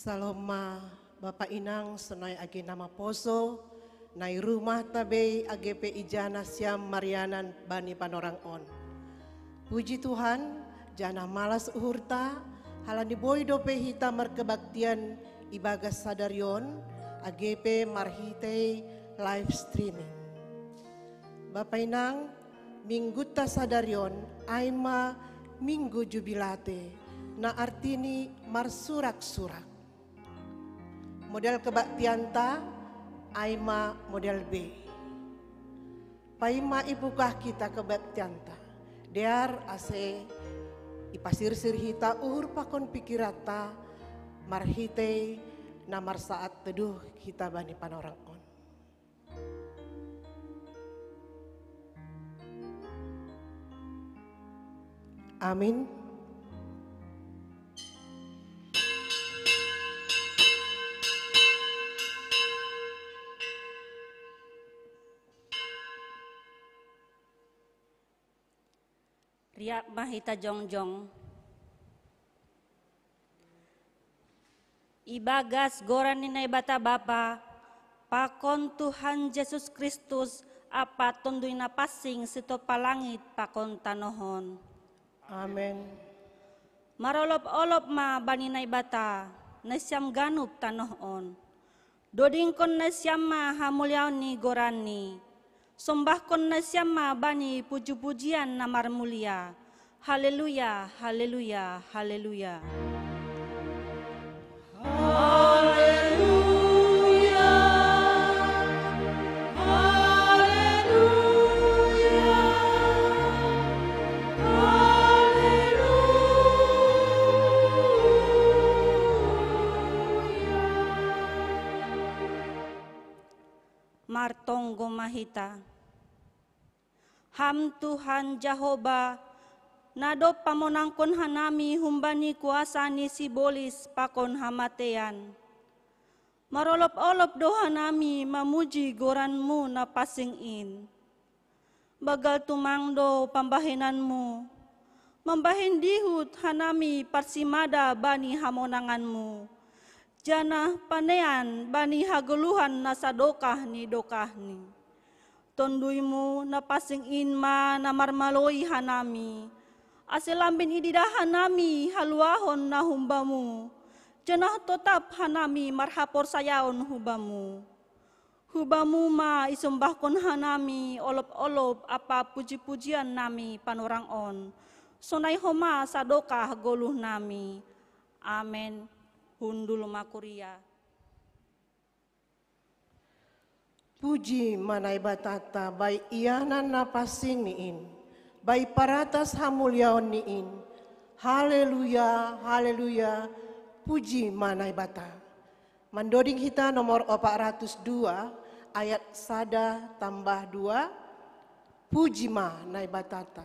Saloma Bapak Inang senai agi nama poso nai rumah tabe AGP Ijana Siam Marianan Bani Panorang On. Puji Tuhan, jana malas uhurta halani boy dope hita merkebaktian ibagas sadarion AGP Marhite live streaming. Bapak Inang, minggu ta sadarion aima minggu jubilate na artini marsurak-surak. Model kebaktianta aima model B. Paima ibukah kita kebaktianta. Dear ase ipasir-sir hita uhur pakon pikirata marhite namar saat teduh kita Bani Panorang On. Amin. Riak mahita jongjong. Ibagas goran ninay bata bapa, pakon Tuhan Yesus Kristus apa tunduy na pasing sito palangit pakon tanohon. Amen. Marolop-olop ma baninay bata, nasyam ganup tanohon. Doding kon nasyam ma hamulyaw ni gorani. Sombah kon nasyam ma bani puju-pujian namar mulia. Haleluya, haleluya, haleluya. Haleluya, haleluya, haleluya. Martonggo mahita. Ham Tuhan Jehovah, nado pamonangkon hanami humbani kuasa ni sibolis pakon hamatean. Marolop-olop doha nami mamuji goranmu na pasingin. Bagal tumangdo pambahinanmu, mambahin dihut hanami parsimada bani hamonanganmu. Jana panean bani haguluhan na sadokah ni dokahni. Tonduymu na pasingin ma na marmaloi hanami. Asilambin ididahan nami haluahon na humbamu. Janah tetap hanami marhapor sayaon hubamu. Hubamu ma isumbahkon hanami olop-olop apa puji-pujian nami panorang on. Sonai homa sadokah goluh nami. Amen. Hundul makuria. Puji manai batata bai ianan napasing niin. Bai paratas hamulyaon niin. Haleluya, haleluya. Puji manai bata. Mandoding kita nomor 402 ayat sada tambah 2. Puji manai batata.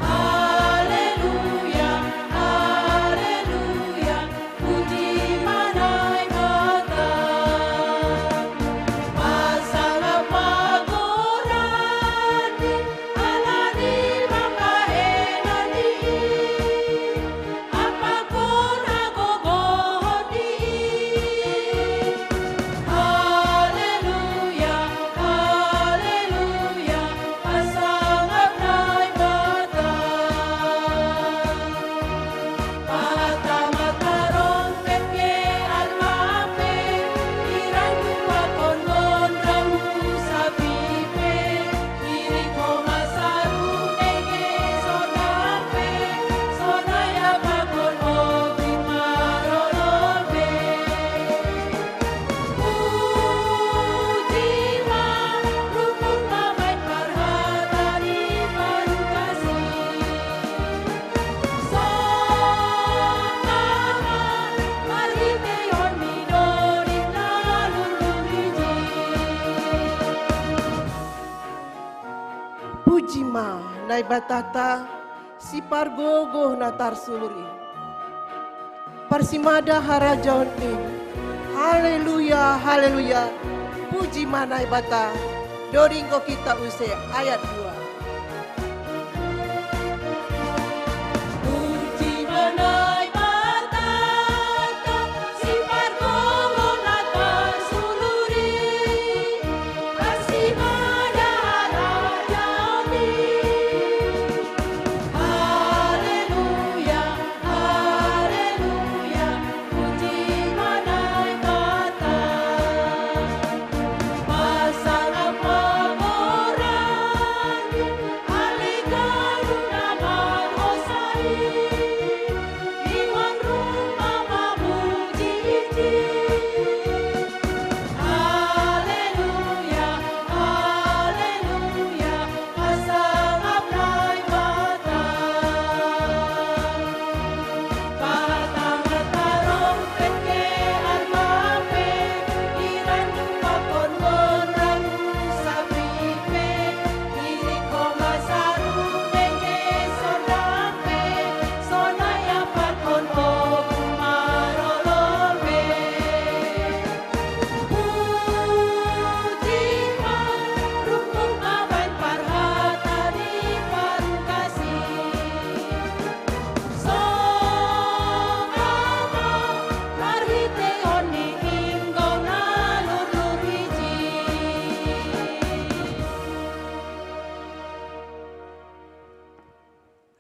Haleluya. puji ma nai batata si pargogo na tarsuluri. Persimada harajaon in. Haleluya, haleluya. Puji ma nai bata. Doringo kita use ayat 2.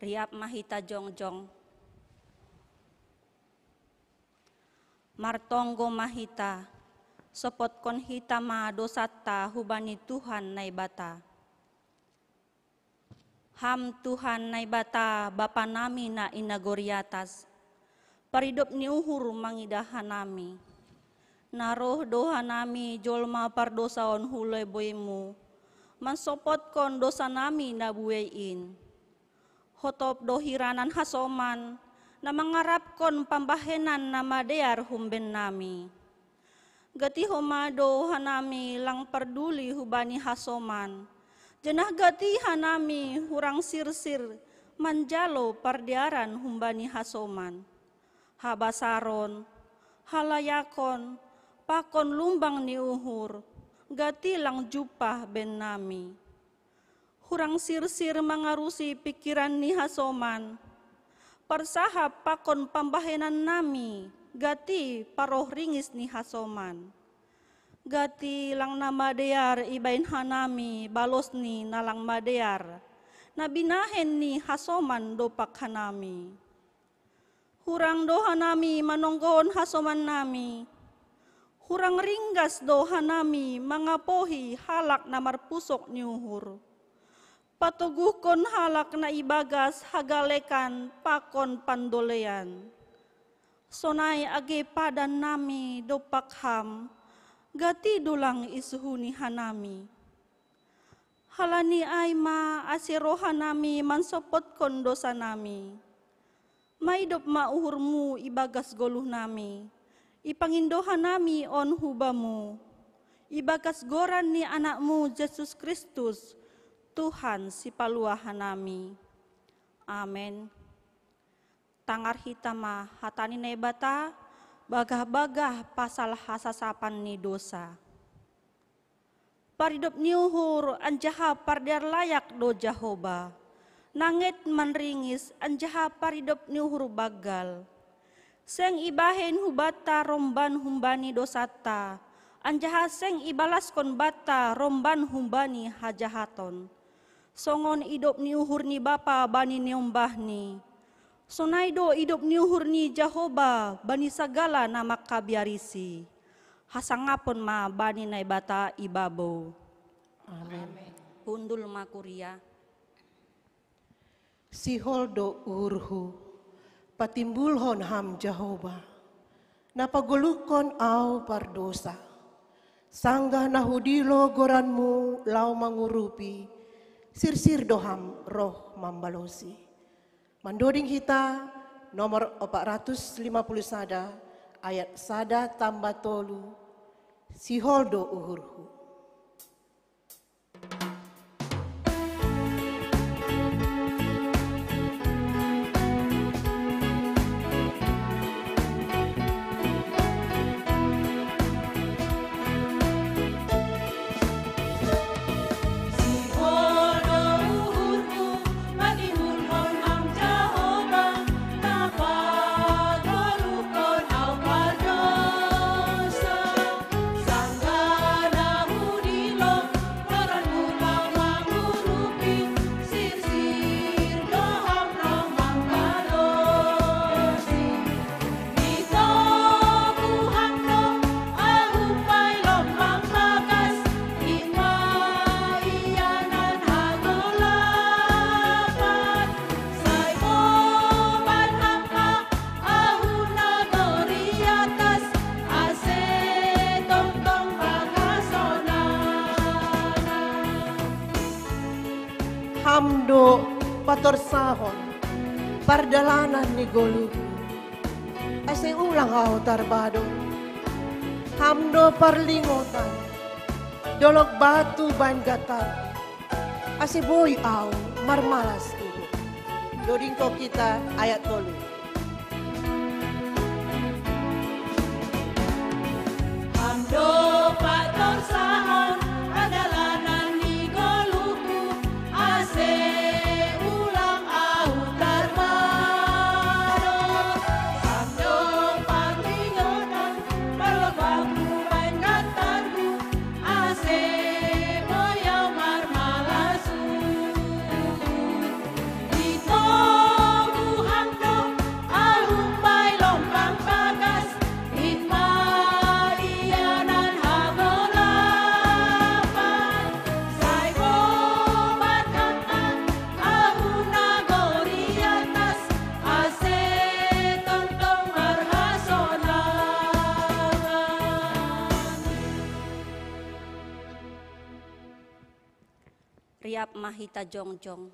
Riap mahita jongjong. Martonggo mahita, sopot kon hita ma dosata hubani Tuhan nai bata. Ham Tuhan nai bata Bapa nami na inagoriatas. Paridop ni uhur mangidahan nami. Naroh doha nami jolma pardosaon huloi boymu. Mansopot kon dosa nami na buwein. Hotop dohiranan hasoman na mangarapkon pambahenan na madear humben nami. Gati homado hanami lang perduli hubani hasoman. Jenah gati hanami hurang sirsir manjalo pardiaran humbani hasoman. Habasaron, halayakon, pakon lumbang ni uhur, gati lang jupah ben nami. Hurang sirsir mangarusi pikiran ni hasoman. Persahap pakon pambahenan nami, gati paroh ringis ni hasoman. Gati lang na madear ibain hanami balos ni nalang madear. Nabinahen ni hasoman dopak hanami. Hurang doha nami manonggoon hasoman nami. Hurang ringgas doha nami mangapohi halak na marpusok ni uhur. Patuguhkon halak na ibagas hagalekan pakon pandolean. Sonay age padan nami dopakham, gati dulang isuhuni hanami. Halani ay ma asirohan nami mansopot kon dosa nami. Maidop mauhurmu ibagas goluh nami. Ipangindohan nami on hubamu. Ibagas goran ni anakmu Yesus Kristus. Tuhan si paluahan nami. Amen. Tangar hitama hatani nebata bagah-bagah pasal hasasapan ni dosa. Paridop niuhur anjaha pardiar layak do Jahoba. Nangit manringis anjaha paridop niuhur bagal. Seng ibahen hubata romban humbani dosata. Anjaha seng ibalas kon bata romban humbani hajahaton. Songon idop ni uhur ni Bapa bani niombah ni. Sonaido idop ni uhur ni Jahoba bani sagala nama kabiarisi. Hasangapon ma bani nai bata ibabo. Amin. Hundul makuria. Siholdo uhurhu, patimbulhon ham Jahoba. Napagulukon au pardosa. Sangga nahudilo goranmu lau mangurupi. Sirsir doham roh mambalosi. Mandoding kita nomor 451 ayat 1 tambah tolu. Siholdo uhurhu. hamdo patorsahon pardalanan ni golu ase ulang hao tarbado hamdo parlingotan dolog batu ban gatar ase boy au marmalas tubuh dodingko kita ayat 3. Hamdo patorsahon pardalanan ni goluku ase ulang au tarbado hamdo parlingotan dolog batu ban gatarku ase boyau marmalasu ito hamdo alumpay lompang bagas itma iyanan hagolapan saibo batata ahuna goriatas ase tontong marhasonagan. Riap mahita jongjong.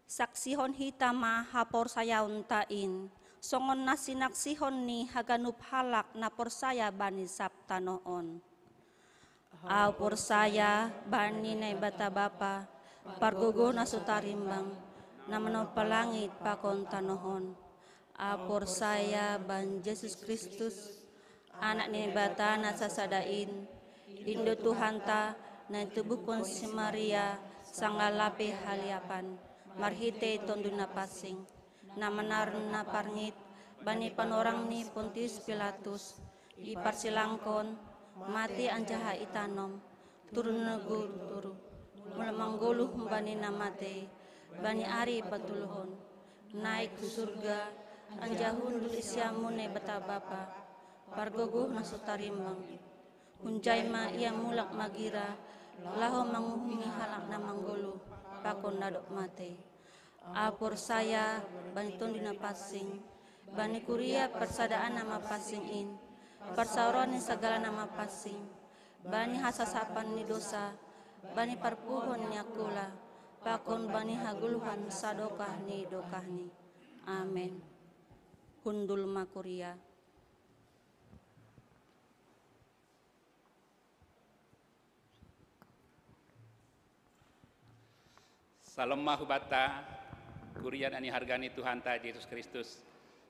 Saksihon hita ma hapor sayaun tain, songon na sinaksihon ni haganup halak na porsaya bani sabta noon. Aw porsaya bani na bata bapa, pargogo na sutarimbang, na manopalangit pakon tanohon. Aw porsaya ban Jesus Kristus, anak ni bata na sasadain, Indo Tuhanta na tubukon si Maria sangalapi haliapan marhite tonduna pasing na manar na parngit bani panorang ni Pontius Pilatus iparsilangkon mati anjaha itanom turun negur turu mulamangguluh bani namate bani ari patuluhon naik ke surga anjahun dulisyamu ne bata bapa pargoguh nasutarimbang hunjay ma iya mulak magira laho manguhumi halak na manggulu pakon nadok mate apor saya banitun dina pasing bani kuria persadaan nama pasing in persauron segala nama pasing bani hasasapan ni dosa bani parpuhon nyakula pakon bani haguluhan sadokah ni dokah ni amin hundul makuria. Salam mahubata, kurian ani hargani Tuhan ta Yesus Kristus.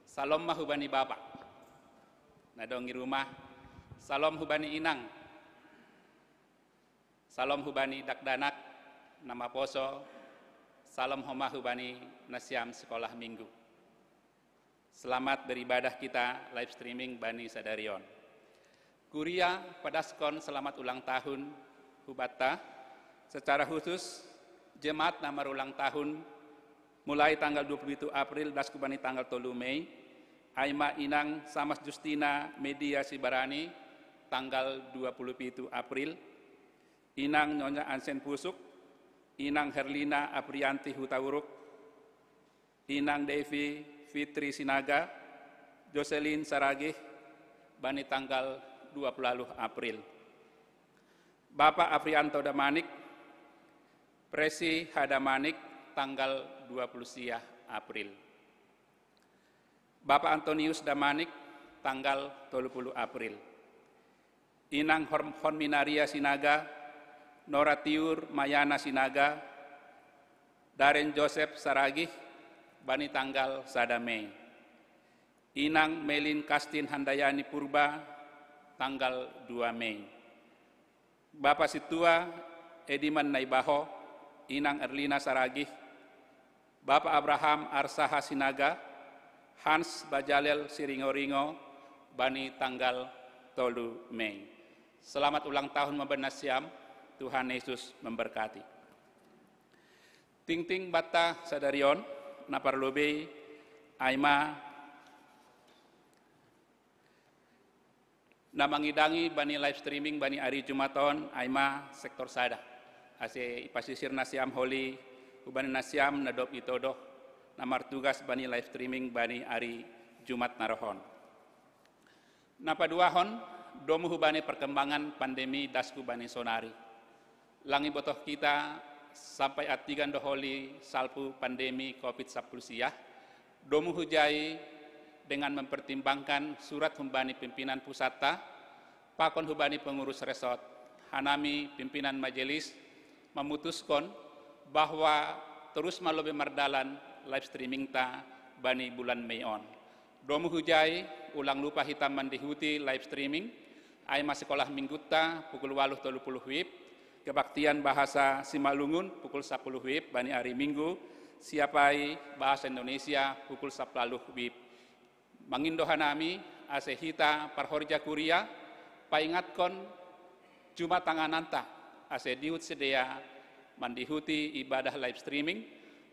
Salam mahubani Bapa. Nadongi rumah. Salam hubani inang. Salam hubani dakdanak nama poso. Salam homa hubani nasiam sekolah minggu. Selamat beribadah kita live streaming Bani Sadarion. Kuria padaskon selamat ulang tahun hubata. Secara khusus jemaat nama ulang tahun mulai tanggal 27 April dasku bani tanggal 3 Mei Aima Inang Samas Justina Media Sibarani tanggal 27 April Inang Nyonya Ansen Pusuk Inang Herlina Aprianti Hutawuruk Inang Devi Fitri Sinaga Jocelyn Saragih bani tanggal 20 April Bapak Aprianto Damanik Presi Hadamanik tanggal 20 Siah April. Bapak Antonius Damanik tanggal 30 April. Inang Honminaria Sinaga, Noratiur Mayana Sinaga, Daren Joseph Saragih, bani tanggal 1 Mei. Inang Melin Kastin Handayani Purba, tanggal 2 Mei. Bapak Situa Ediman Naibaho, Inang Erlina Saragih, Bapak Abraham Arsaha Sinaga, Hans Bajalel Siringo-ringo, bani tanggal 3 Mei. Selamat ulang tahun Mabenasiam, Tuhan Yesus memberkati. Ting-ting bata sadarion, naparlobe, Aima, namangidangi bani live streaming bani Ari Jumaton, Aima sektor sada. Ase ipasisir nasiam holi, ubani nasiam nadop itodoh, namar tugas bani live streaming bani Ari Jumat narohon. Napa duahon, domu hubani perkembangan pandemi dasku bani sonari. langi botoh kita sampai atigan doholi salpu pandemi COVID-19 siah, domu hujai dengan mempertimbangkan surat humbani pimpinan pusata, pakon hubani pengurus resort, hanami pimpinan majelis memutuskan bahwa terus malobe mardalan live streaming ta bani bulan Mei on. Domu hujai ulang lupa hitam mandihuti live streaming, ai sekolah mingguta pukul 8.30 WIB, kebaktian bahasa Simalungun pukul 10 WIB bani hari Minggu, siapai bahasa Indonesia pukul 10 WIB. Mangindo hanami ase hita parhorja kuria paingatkon Jumat tangananta ase diut sedia mandihuti ibadah live streaming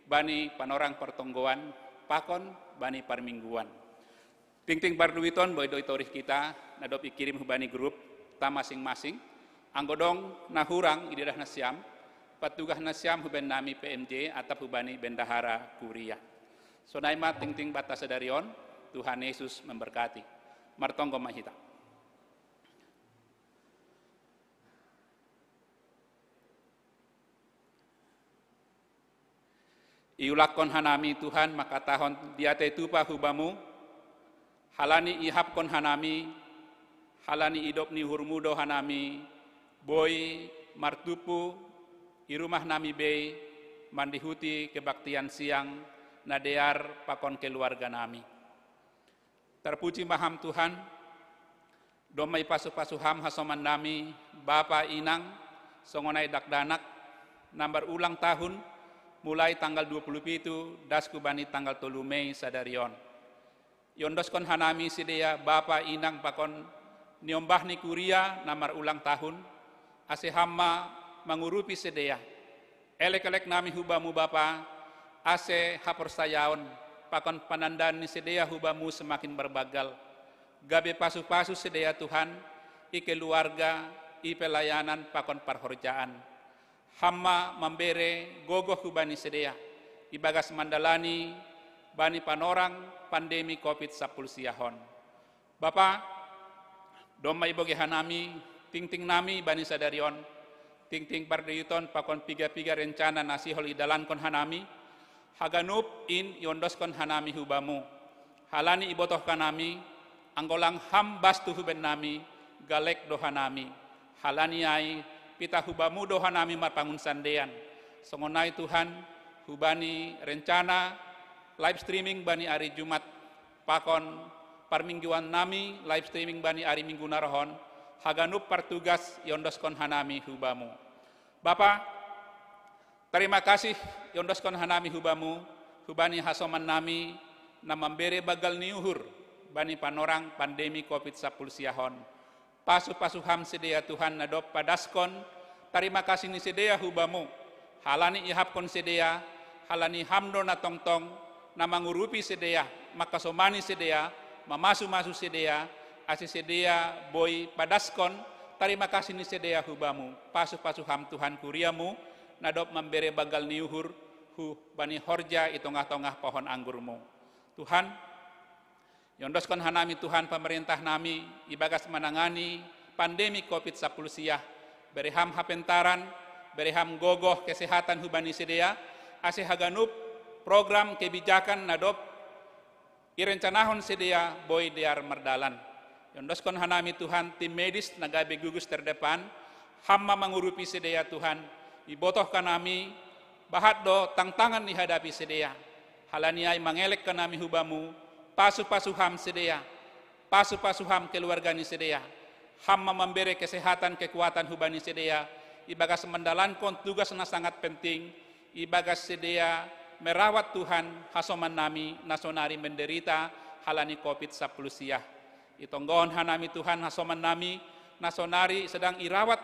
bani panorang pertonggoan pakon bani parmingguan. Ting-ting barduiton boy doi torih kita nadop ikirim hubani grup ta masing-masing anggodong nahurang idirah nasiam patugah nasiam huben nami PMJ atap hubani bendahara kuria. Sonaima ting-ting batas sedarion, Tuhan Yesus memberkati. Martonggo mahita. Iulakon hanami Tuhan maka tahon diate tupa hubamu, halani ihapkon hanami, halani idop ni hurmudo hanami, boy martupu, irumah nami bei, mandihuti kebaktian siang, nadear pakon keluarga nami. Terpuji maham Tuhan, domai pasu-pasuham hasoman nami, Bapa Inang, songonai dakdanak, nambar ulang tahun, mulai tanggal 27, dasku bani tanggal 3 Mei sadarion. Yondoskon hanami sidea Bapa Inang pakon niombah ni kuria namar ulang tahun, ase hamma mangurupi sedea. Elek-elek nami hubamu Bapa, ase haporsayaon, pakon panandan ni sedea hubamu semakin berbagal. Gabe pasu-pasu sedea Tuhan, i keluarga, i pelayanan pakon parhorjaan. Hamma membere gogoh hubani sedea, ibagas mandalani, bani panorang pandemi COVID-19 siahon. Bapa, domai boge hanami, ting-ting nami bani sadarion, ting-ting pardayuton pakon piga-piga rencana nasihol idalan kon hanami, haganup in yondoskon hanami hubamu, halani ibotoh kanami, anggolang hambas tu huben nami, galek dohanami, halani ai, pita hubamu dohanami marpangun sandean, songonai Tuhan, hubani rencana, live streaming bani hari Jumat, pakon parmingguan nami, live streaming bani hari Minggu narohon, haganup partugas yondoskon hanami hubamu. Bapa, terima kasih yondoskon hanami hubamu, hubani hasoman nami, na memberi bagal niuhur, bani panorang pandemi COVID-19 siahon. Pasu-pasuham sedia Tuhan nadop padaskon, terima kasih ni sedia hubamu, halani ihapkon sedia, halani hamdo na tong-tong, na mangurupi sedia, makasomani sedia, mamasu-masu sedia, asi sedia boy padaskon, terima kasih ni sedia hubamu, pasu-pasuham Tuhan kuriamu, nadop memberi bagal niuhur, hu bani horja itongah-tongah pohon anggurmu. Tuhan, yondoskon hanami Tuhan pemerintah nami, ibagas menangani pandemi COVID-19 siah, beriham hapentaran, beriham gogoh kesehatan hubani sedia, ase haganup program kebijakan nadop, irencanahon sedia boy diar merdalan. Yondoskon hanami Tuhan, tim medis nagabe gugus terdepan, hamma mengurupi sedia Tuhan, ibotoh kanami, bahat do tantangan dihadapi sedia, halaniai mangelek kanami hubamu, pasu-pasuham sedia, pasu-pasuham keluarga ni sedia, hamma memberi kesehatan kekuatan hubani sedia, ibagas mendalankon tugas na sangat penting, ibagas sedia merawat Tuhan hasoman nami nasonari menderita halani COVID-19 siah. Itonggon hanami Tuhan hasoman nami nasonari sedang irawat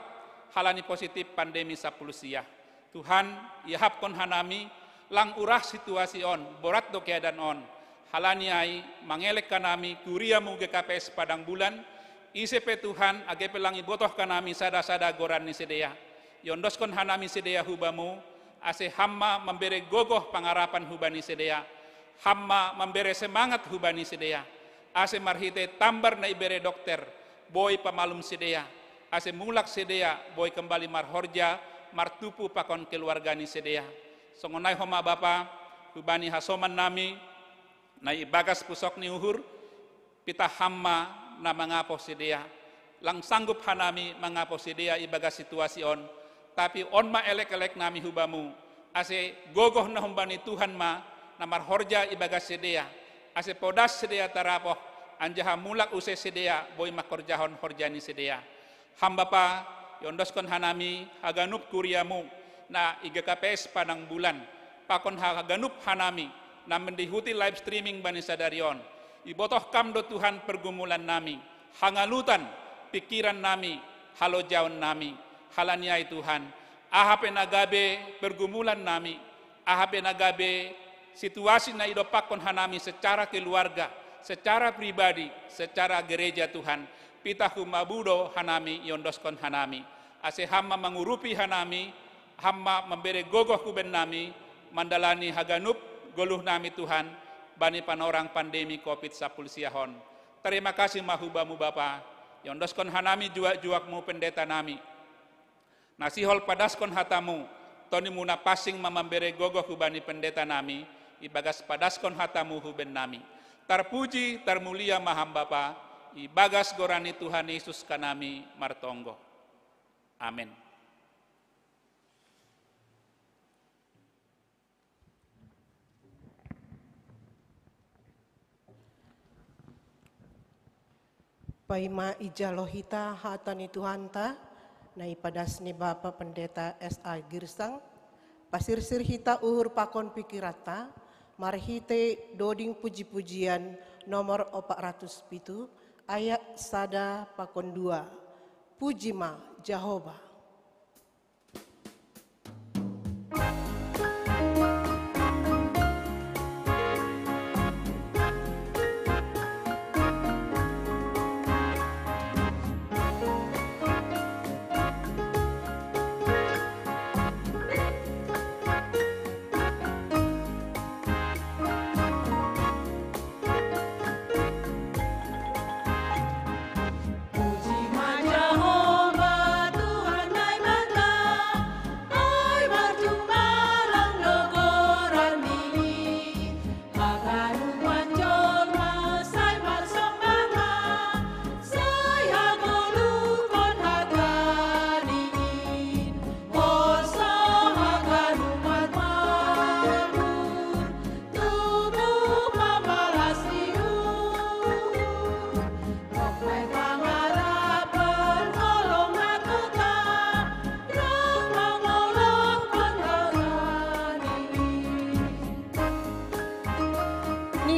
halani positif pandemi 10 siah. Tuhan ihapkon hanami lang urah situasi on, borat do keadaan on. Halani ai mangelek kanami kuriamu GKPS Padang Bulan, ICP Tuhan agepe lang ibotoh kanami sada-sada goran ni sedia. Yondoskon hanami sedia hubamu, ase hamma memberi gogoh pangarapan hubani sedia, hamma memberi semangat hubani sedia, ase marhite tambar na ibere dokter, boy pamalum sedia, ase mulak sedia, boy kembali marhorja, martupu pakon keluarga ni sedia. Songonai homa Bapa, hubani hasoman nami, na ibagas pusok ni uhur, pita hamma na mangapo sedia. Lang sanggup hanami mangapo sedia ibagas situasi on, tapi on ma elek-elek nami hubamu, ase gogoh na humbani Tuhan ma, na marhorja ibagas sedia, ase podas sedia tarapoh, anjaha mulak use sedia, boy makorjahon horjani sedia. Hamba pa, yondoskon hanami, haganup kuriamu, na IGKPS padang bulan, pakon haganup hanami, na mendihuti live streaming bani sadarion, ibotoh kamdo Tuhan pergumulan nami, hangalutan pikiran nami, halo jaun nami, halaniai Tuhan, ahape nagabe pergumulan nami, ahape nagabe situasi na idopakon hanami secara keluarga, secara pribadi, secara gereja Tuhan, pitahu mabudo hanami yondoskon hanami, ase hamma mengurupi hanami, hamma memberi gogoh kuben nami, mandalani haganup goluh nami Tuhan, bani panorang pandemi COVID-19 siahon. Terima kasih mahubamu Bapa, yondoskon hanami juak-juakmu pendeta nami. Nasihol padaskon hatamu, toni muna pasing mamambere gogoh kubani pendeta nami, ibagas padaskon hatamu huben nami. Terpuji, termulia maham Bapa, ibagas gorani Tuhan Yesus kanami martonggo. Amin. Paima ijalohita hatani Tuhanta, nai padas ni Bapa Pendeta S.A. Girsang, pasirsir hita uhur pakon pikirata, marhite doding puji-pujian nomor 407, ayat sada pakon 2, puji ma Jehovah.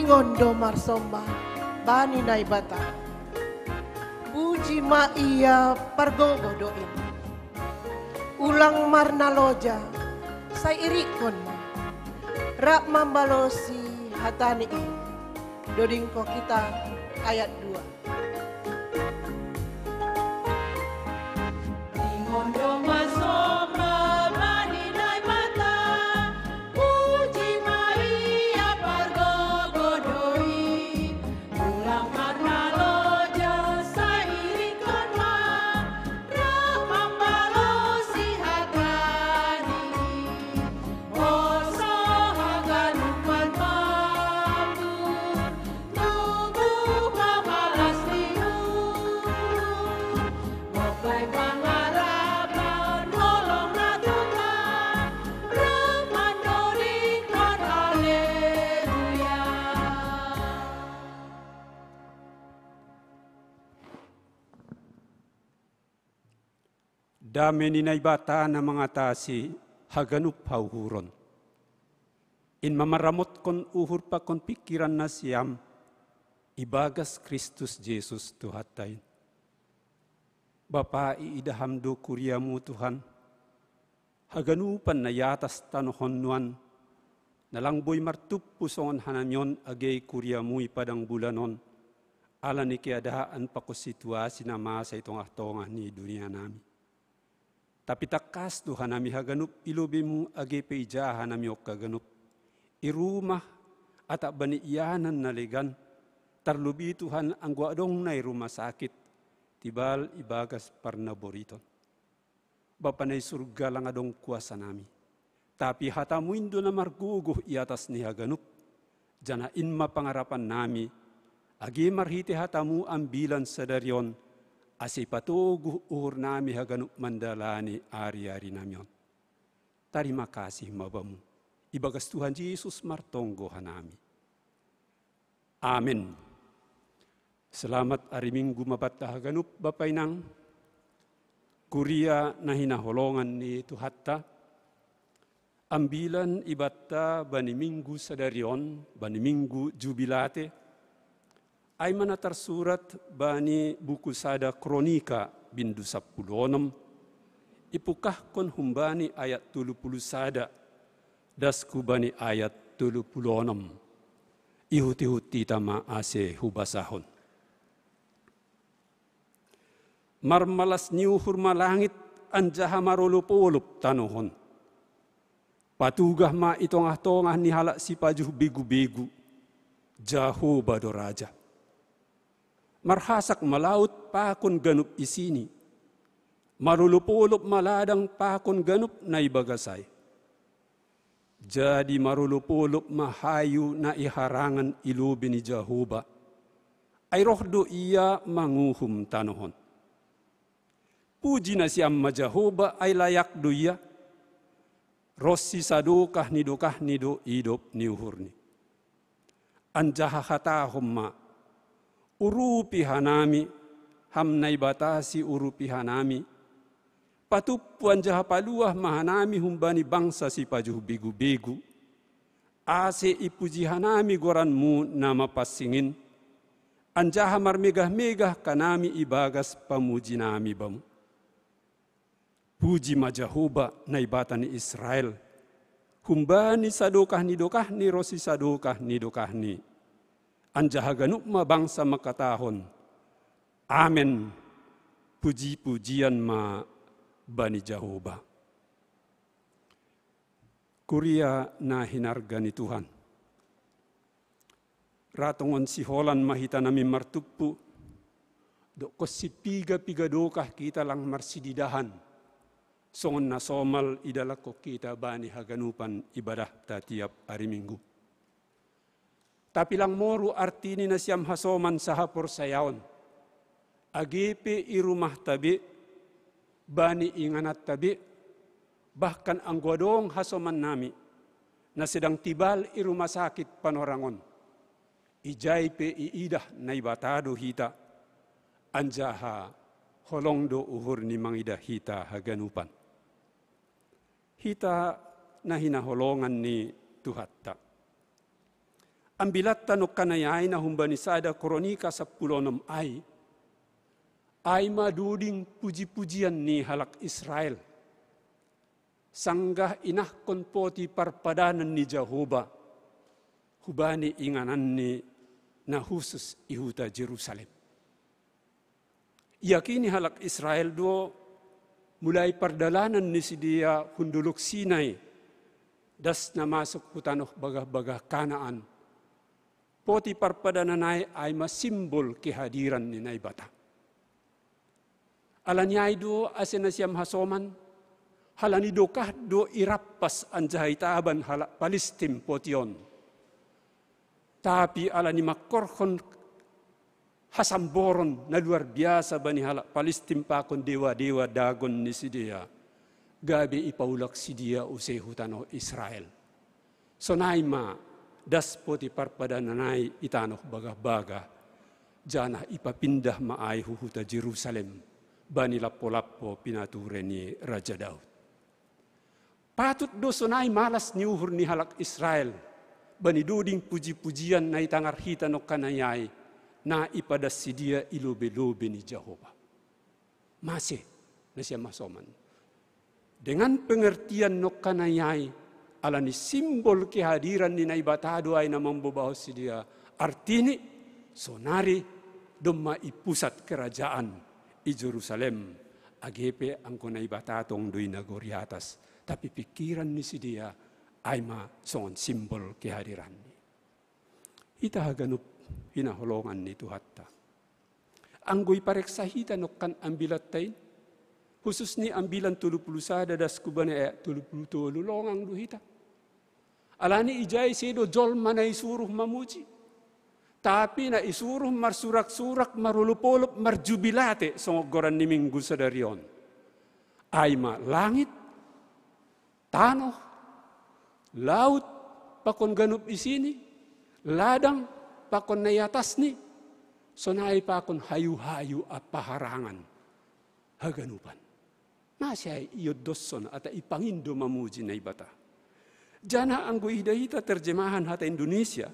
Ngondo marsomba bani naibata, puji ma iya pargogodoin, ulang marna loja sairikon, rak mambalosi hatani doding ko kita ayat 2. Ngondo masomba bani naibata, puji Maria pargogodoi, ulang karna loja sairikon ma, ramambalosi hatani, oso haganupan mambur, tubuh mamalas liur, mokai pangarapan holong na Tuhan, remandorikon haleluya. Dami ni naibata na mengatasi haganup hauhuron. In mamaramot kon uhur pa kon pikiran na siyam, ibagas Kristus Jesus Tuhatay. Bapa iidahamdo kuriamu Tuhan, haganupan na yatas tanohon nuan, nalangboy martup pusongan hananyon agay kuriamu ipadang bulanon, ala ni kiadaan pa ko situasi na masa itong ahtongan ni dunia nami. Tapi takas Tuhan nami haganup ilubimu agay peijahan nami ok kaganup. Irumah at baniyanan naligan, tarlubi Tuhan ang guadong na rumah sakit, tibal ibagas parnaboriton. Bapa na surga lang adong kuasa nami. Tapi hatamu indo na marguguh i atas ni haganup. Jana inma pangarapan nami. Agi marhiti hatamu ambilan sadaryon. Asi patuguh uhur nami haganup mandalani ari-ari namion. Terima kasih mabamu. Ibagas Tuhan Yesus martonggo hanami. Amin. Selamat hari Minggu mabata haganup Bapak Inang. Kuria na hinaholongan ni Tuhatta. Ambilan ibata bani Minggu sadarion, bani Minggu jubilate. Ay mana tersurat bani buku sada kronika bindu 16. Ipukah kon humbani ayat 30 sada. Dasku bani ayat 36. Ihuti-huti tama ase hubasahon. Marmalas niuhur malangit anjaha marulup-ulup tanuhon. Patugah ma itongah-tongah ni halak si pajuh bigu-bigu. Jahu badoraja. Marhasak malaut pakon ganup isini. Marulup-ulup maladang pakon ganup na ibagasay. Jadi marulup-ulup mahayu na iharangan ilubi ni Jahuba. Ay rohdo iya manguhum tanuhon. Puji na si Amma Jahuba ay layak do iya. Rossi sadukah ni do idop ni uhurni. Anjaha hatahum ma. Urupi hanami. Hamnay batasi urupi hanami. Patupu anjaha paluah mahanami humbani bangsa si pajuh bigu-bigu. Ase ipuji hanami goranmu nama pasingin. Anjaha marmegah-megah kanami ibagas pamuji nami bamu. Puji majahuba na ibatan ni Israel. Humbani sadokah ni rosi sadokah ni dokah ni. Anjaha ganup ma bangsa makatahon. Amen. Puji-pujian ma bani Jahuba. Kuria na hinarga ni Tuhan. Ratongon si Holan mahita namin martupu. Doko si piga-piga dokah kita lang marsididahan. Songon na somal idalako kita bani haganupan ibadah ta tiap hari Minggu. Tapi lang moru artini na siyam hasoman sa hapor sayaon. Agipe irumah tabi, bani inganat tabi, bahkan ang gwadong hasoman nami na sedang tibal irumah sakit panorangon. Ijaype iidah na ibatado hita, anjaha holongdo uhur ni mangidah hita haganupan. Hita na hinaholongan ni Tuhatta. Ambilat tanok kanayay na humbani sada kronika 16 ay maduding puji-pujian ni halak Israel. Sanggah inahkon poti parpadanan ni Jahuba. Hubani inganan ni na husus ihuta Jerusalem. Yakini halak Israel do mulai perdalanan ni sidia hunduluk Sinai. Das na masuk hutanoh bagah-bagah Kanaan. Poti parpadananay ay masimbol kehadiran ni naibata. Alanyay do asin na siyam hasoman. Halani do kah do irapas anjahay taban halak Palestin potion. Tapi alani makorhon hasamboron na luar biasa bani halak Palestin pakon dewa-dewa dagon ni sidia. Gabi ipaulak sidia usay hutanoh Israel. So naima das poti parpadananay itanoh bagah-bagah. Jana ipapindah maay huhuta Jerusalem. Bani lapo-lapo pinature ni Raja Daud. Patut do sonay malas ni uhur ni halak Israel. Bani duding puji-pujian na itangar hita no kanayay. Na ipadas si dia ilobe-lobe ni Jehovah. Masih na siya masoman. Dengan pengertian no kanayay, ala ni simbol kehadiran ni naibatado ay na mambabaho si dia. Artini, sonari, dumma ipusat kerajaan i Jerusalem. Agepe ang kunaibatatong do'y nagoriatas. Tapi pikiran ni si dia ay songon simbol kehadiran ni. Ita haganup hinaholongan ni Tuhatta. Anggoy pareksahita no kan ambilat tayo. Khusus ni ambilan 30 sada das kubane ayat 30 longang duhita. Alani ijai sedo jol mana isuruh mamuji. Tapi na isuruh marsurak-surak marulupolup marjubilate songogoran ni minggu sadarion. Aima langit, tanah, laut, pakon ganup isini, ladang, pakon na atas ni, sonai pakon hayu-hayu apa harangan, haganupan. Nasya iyo doson ata ipangindo mamuji na ibata. Jana anggo idahita terjemahan hata Indonesia,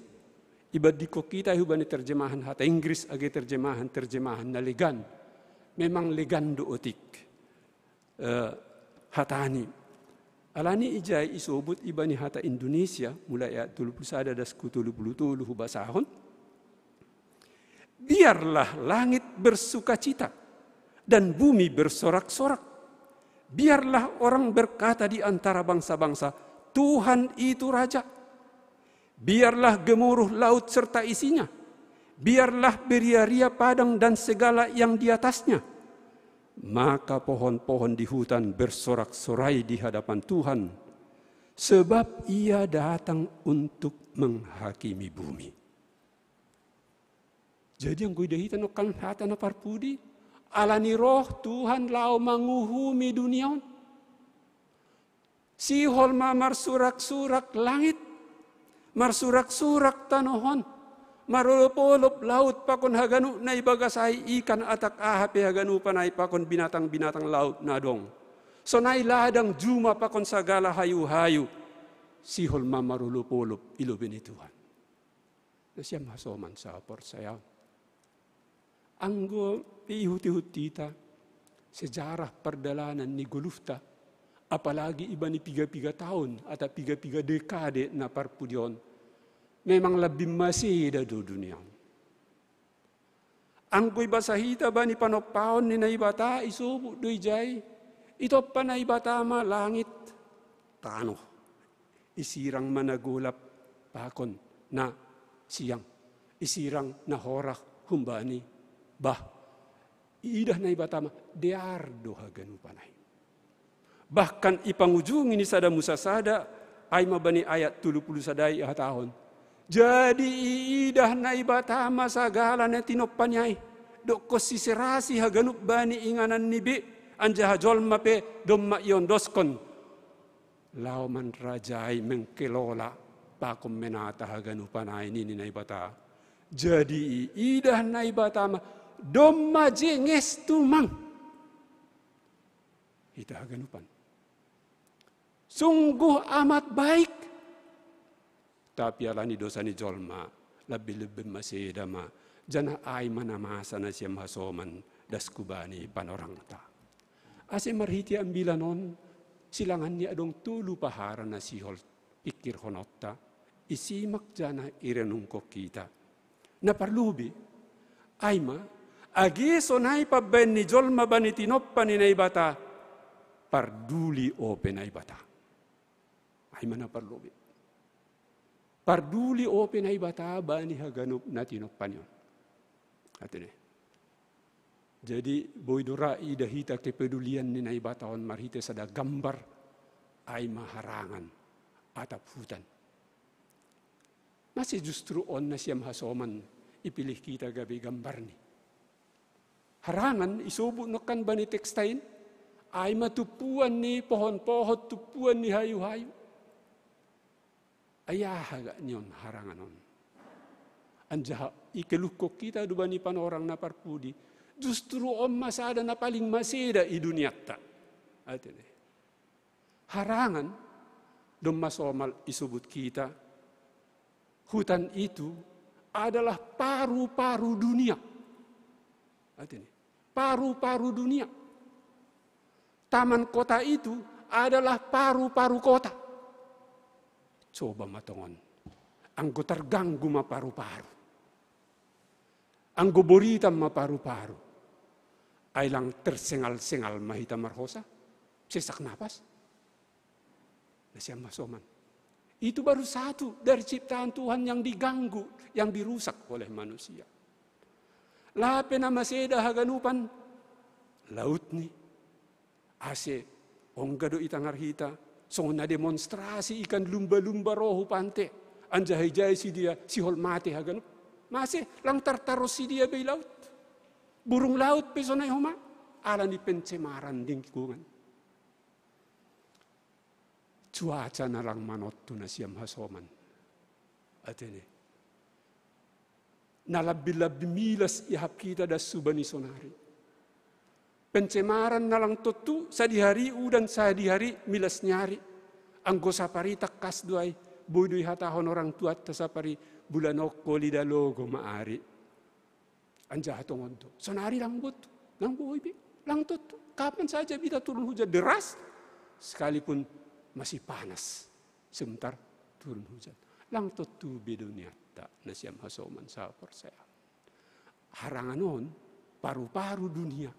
ibadiko kita hubani terjemahan hata Inggris age terjemahan na legan. Memang legan do otik. Hatani. Alani ijai isobut ibani hata Indonesia mulai ayat 30 das ku-30 hubasahon. Biarlah langit bersukacita dan bumi bersorak-sorak. Biarlah orang berkata di antara bangsa-bangsa, Tuhan itu Raja. Biarlah gemuruh laut serta isinya. Biarlah beria-ria padang dan segala yang di atasnya. Maka pohon-pohon di hutan bersorak-sorai di hadapan Tuhan. Sebab ia datang untuk menghakimi bumi. Jadi yang gue dahita no kan hata na parpudi. Alani roh Tuhan lau manguhumi dunia. Sihol ma marsurak-surak langit. Marsurak-surak tanohon. Marulupolup laut pakon haganu na ibagasay ikan atak ahape haganu panay pakon binatang-binatang laut na dong. Sonay ladang juma pakon sagala hayu-hayu. Sihol ma marulupolup ilubin Tuhan. Nasya masoman sa apor saya. Anggo ihut-ihutita sejarah perjalanan ni Golufta, apalagi iba ni 3 tahun atau 3 dekade na parpudion, memang lebih masih ada do dunia. Anggo ibasahita ba ni panopaon ni naibata isubu do ijay, ito pa naibata ma langit, tanah, isirang managulap pakon na siyang, isirang na horak humbani. Bah, idah na ibatama, deardo haganu panay. Bahkan ipangujung ini sada musasada, ay mabani ayat 30 sadai ihatahon. Jadi idah na ibatama sagala na tinopanyay, doko siserasi haganup bani inganan nibi, anjaha jolma pe domma iyon doskon. Lauman rajay mengkelola, pakom menata haganu panay nini na ibata. Jadi idah na ibatama, domma jenges tumang. Ita haganupan. Sungguh amat baik. Tapi alani dosa ni jolma. Lebih-lebih masih dama. Jana ay manamasa na siya masoman. Das kubani panorang ta. Ase marhiti ambilanon. Silangan ni adong tulu pahara na sihol. Pikir honotta. Isimak jana irenungko kita. Naparlubi. Ay ma. Agi sonai pa ben ni jolma bani tinoppa ni naibata parduli ope naibata. Ay mana parlobi. Parduli ope naibata bani haganup na tinoppa niyon. Atene. Jadi boydura idahita kepedulian ni naibata on marhite sada gambar ay maharangan atap hutan. Masih justru on na siyam hasoman ipilih kita gabi gambar ni. Harangan isubo no kan ba ni tekstain ay matupuan ni pohon-pohon, tupuan ni hayu-hayu. Ayahaga niyon harangan on. Anjaha ikelukok kita do ba ni panorang na parpudi. Justru om masada na paling maseda i dunyata. Atene. Harangan dom masomal isubut kita. Hutan itu adalah paru-paru dunia. Atene. Paru-paru dunia. Taman kota itu adalah paru-paru kota. Coba matongon. Anggo terganggu ma paru-paru. Anggo borita ma paru-paru. Ay lang tersengal-sengal mahita marhosa. Sesak napas. Nasya masoman. Itu baru satu dari ciptaan Tuhan yang diganggu, yang dirusak oleh manusia. Lape na maseda haganupan laut ni. Ase onggado itangar hita. Songon na demonstrasi ikan lumba-lumba rohu pante. Anjahai-jai si dia si hol mate haganop. Masih lang tartaros si dia bay laut. Burung laut pesonay homa. Ala ni pencemaran lingkungan. Cuaca na lang manot na siyam hasoman. At ini. Nalabi-labi milas ihap kita das subani sonari. Pencemaran na lang totu sa dihari udan sa dihari milas nyari. Anggo sapari takas duay. Budoy hatahon orang tuat tasapari bulanok kolida logo maari. Anja hatong onto. Sonari lang buto. Lang buoy lang totu. Kapan saja kita turun hujan deras. Sekalipun masih panas. Sebentar turun hujan. Lang totu bedunia tak nasiam hasoman sa persaya. Haranganon paru-paru dunia.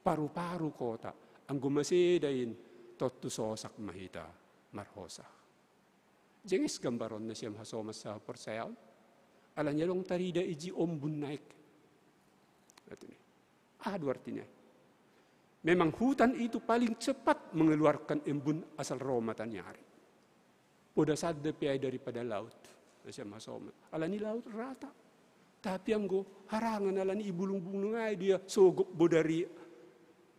Paru-paru kota. Anggo masidain totu sosak mahita marhosa. Jengis gambaron nasiam hasoman sa persaya. Alanya long tarida iji ombun naik. Adu artinya. Memang hutan itu paling cepat mengeluarkan embun asal romatan nyari. Poda sadde piai daripada laut. Nasiam hasoman. Alani laut rata. Tapi anggo harangan alani ibulung-bulung ay dia sogok bodari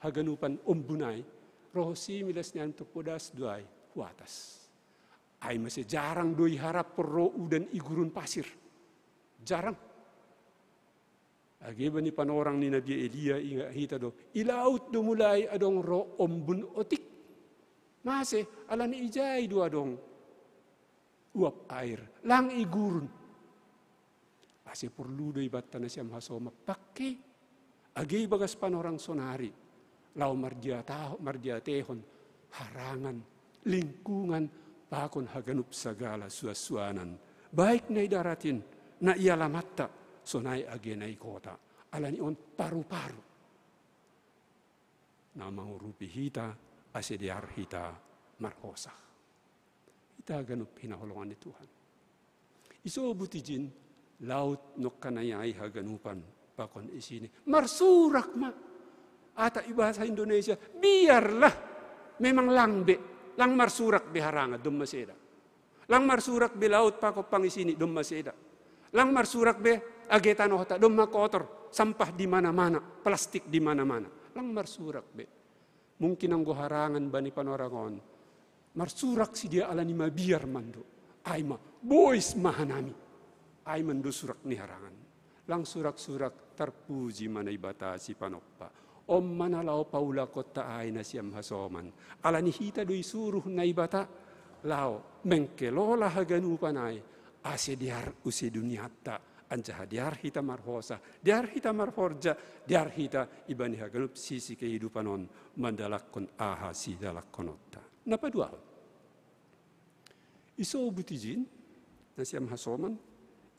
haganupan ombunay. Rosi milasnya untuk podas duay huatas. Ay masih jarang doi harap perro udan igurun pasir. Jarang. Agi bani panorang ni Nabi Elia ingat hita do. Ilaut do mulai adong ro ombun otik. Masih alani ijay do adong uap air. Lang igurun. Masih perlu do ibatan na siyam hasoma pakai. Agi bagas panorang sonari. Lau mardiatehon harangan lingkungan pakon haganup sagala suasuanan. Baik na idaratin na ialamatta sonai agenai kota. Alani on paru-paru. Na mangurupi hita asediar hita marhosa. Hita haganup hinaholongan ni Tuhan. Iso butijin laut nokkanayay haganupan pakon isini. Marsurak ma. Ata ibahasa Indonesia, biarlah memang langbe, lang marsurak biharanga dum maseda. Lang marsurak be laut pakopang isini dum maseda. Lang marsurak be agetan hota dum makotor, sampah di mana-mana, plastik di mana-mana. Lang marsurak be. Mungkin ang harangan bani panorangon. Marsurak si dia alani mabiar mando. Ay ma, boys mahanami. Ay mando surak ni harangan. Lang surak-surak terpuji mana ibatasi panoppa. Om manalaw paula kota ay na siyam hasoman. Alani hita do'y suruh na ibata. Lao, mengkelola haganupan ay. Ase diar usi dunyata. Anjaha diar hita marhosa. Diar hita marforja. Diar hita ibani haganup sisi kehidupan on. Mandalakon aha si dalakon otta. Napa dua? Iso butijin. Na siyam hasoman.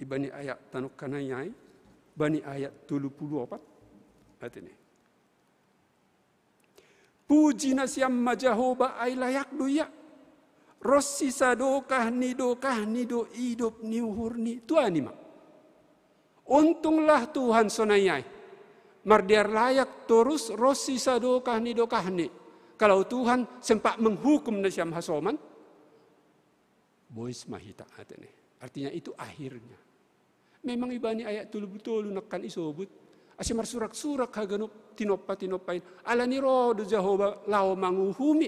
Ibani ayat tanuk kanayay. Bani ayat 34. At ini. Puji na siyam majahoba ay layak doya. Rossi sadokah ni do idop ni uhurni. Tuhan ni ma. Untunglah Tuhan sonayay. Mardiar layak terus rossi sadokah ni. Kalau Tuhan sempat menghukum na siyam hasoman. Boys mahita atene. Artinya itu akhirnya. Memang ibani ayat tulu-tulu nakkan isobut. Asi marsurak-surak haganup tinoppa-tinopain. Alani rodo Jehovah lao manguhumi.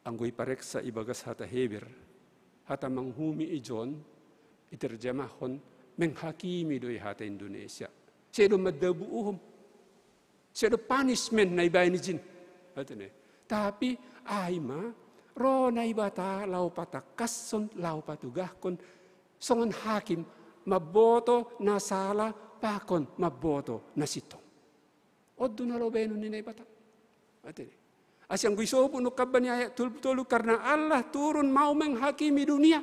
Anggoy pareksa ibagas hata Heber. Hata manghumi ijon. Iterjemahon. Menghakimi doy hata Indonesia. Sedo madabuuhum. Sedo punishment na ibayin jin. Tapi ayma. Ro na ibata lao patakason. Lao patugahkon. Songon hakim. Maboto na sala. Pakon maboto na sitong. Odo na lobeno ni naibata. Asyang guisopo no kabani ayat tulu karena Allah turun mau menghakimi dunia.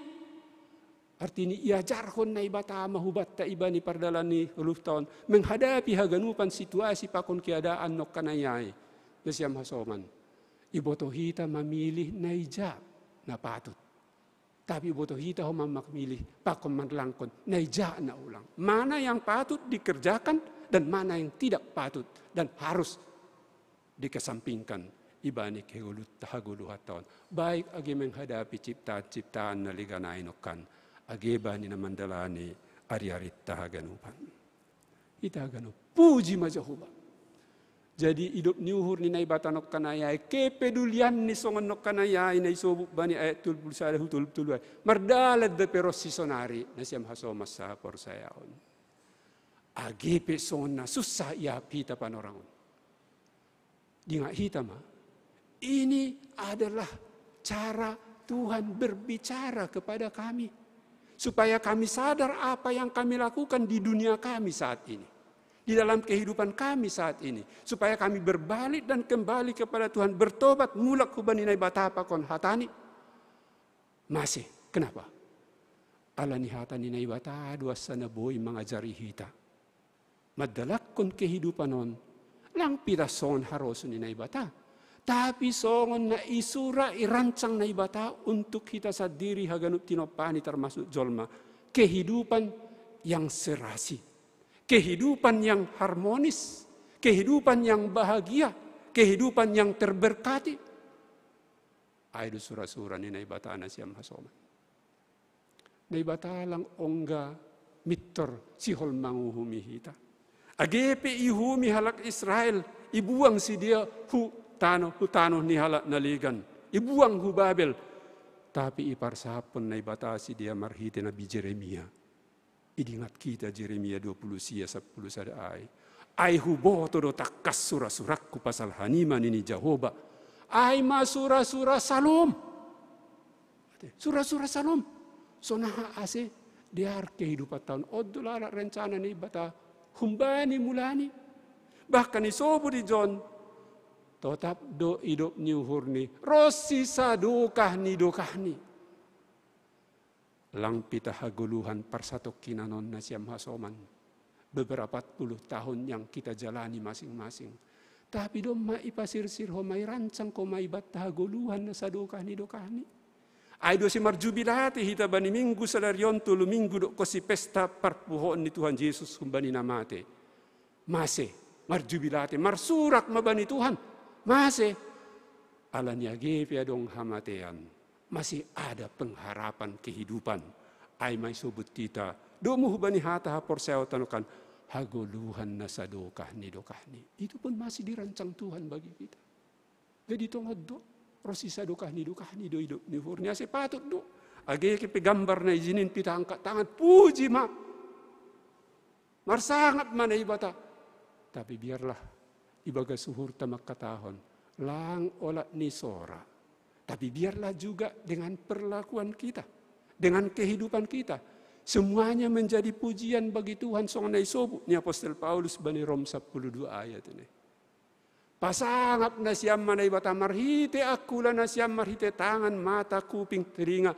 Artinya iajarhon na ibata mahubat ta ibani pardalani huluf tahun. Menghadapi haganupan situasi pakon keadaan no kanayay. Nasyam hasoman. Iboto hita mamilih na ijab na patut. Tapi boto hita memilih pakon manlangkon naija na ulang. Mana yang patut dikerjakan dan mana yang tidak patut dan harus dikesampingkan. ibani haguluhaton. Baik agi menghadapi ciptaan-ciptaan na liganainokan, agi bani na mandalani ari-ari tahaganupan. Itahaganu, puji ma Jehovah. Jadi hidup niuhur ni naibata nok kanayay, kepedulian ni songon nok kanayay na isobuk bani ayat tulpul sada hutul tulay. Mardalad da pero sisonari na siyam hasomas sa porsayaon. Agipe songon na susah ia pita panorangon. Di nga hita ma, ini adalah cara Tuhan berbicara kepada kami. Supaya kami sadar apa yang kami lakukan di dunia kami saat ini. Di dalam kehidupan kami saat ini. Supaya kami berbalik dan kembali kepada Tuhan. Bertobat mulak hubaninay batapa kon hatani. Masih, kenapa? Alani hatani na ibata duasa na boy mengajari hita. Madalak kon kehidupan on. Lang pita songon harosun ni naibata. Tapi songon na isura irancang naibata untuk kita sadiri haganut tinopani termasuk jolma. Kehidupan yang serasi. Kehidupan yang harmonis. Kehidupan yang bahagia. Kehidupan yang terberkati. Aidu sura-sura ni naibata nasyam hasoman. Naibata lang ongga mitor sihol manguhumi hita. Agepe ihumi halak Israel, ibuang si dia hutano ni halak naligan, ibuang hu Babel. Tapi iparsapon na ibatasi dia marhite Nabi Jeremia. Idingat kita Jeremia 20 sia 10 sada ay huboto do takkas surah-surahku pasal haniman ini Jehovah. Ay masura-sura salom. Surah-surah salom. Sonaha ase diar kehidupan tahun odolara rencana ni bata humbani mulani. Bahkan isobu di John. Tetap do hidup niuhur ni. Rosi sadukah ni dokah ni. Lang pita haguluhan parsatok kinanon na siyam hasoman. Beberapa puluh tahun yang kita jalani masing-masing. Tapi do maipasirsir ho may rancang ko maibat haguluhan na sadukah ni dokah ni. Ay do si marjubilati hita bani minggu sadarion tulu minggu do ko si pesta parpuhoon ni Tuhan Yesus kumbani namate. Mase, marjubilati, marsurak mabani Tuhan. Mase, alanya gepe adong hamatean. Masih ada pengharapan kehidupan. Ay may subut kita. Domo hubani hata hapor sayo tanukan. Haguluhan na sadokah ni dokah ni. Itu pun masih dirancang Tuhan bagi kita. Jadi tongod do. Rosi sadukah ni do hidup ni hurnia sepatut do. Age ke pegambar na izinin pita angkat tangan puji ma. Marsangat mana ibata. Tapi biarlah ibaga suhur tamak katahon lang olat ni sora. Tapi biarlah juga dengan perlakuan kita, dengan kehidupan kita, semuanya menjadi pujian bagi Tuhan songonai sobu ni Apostel Paulus bani Rom 12 ayat ini. Pasangap na siyam manay bata marhite akula na siyam marhite tangan, mata, kuping, telinga.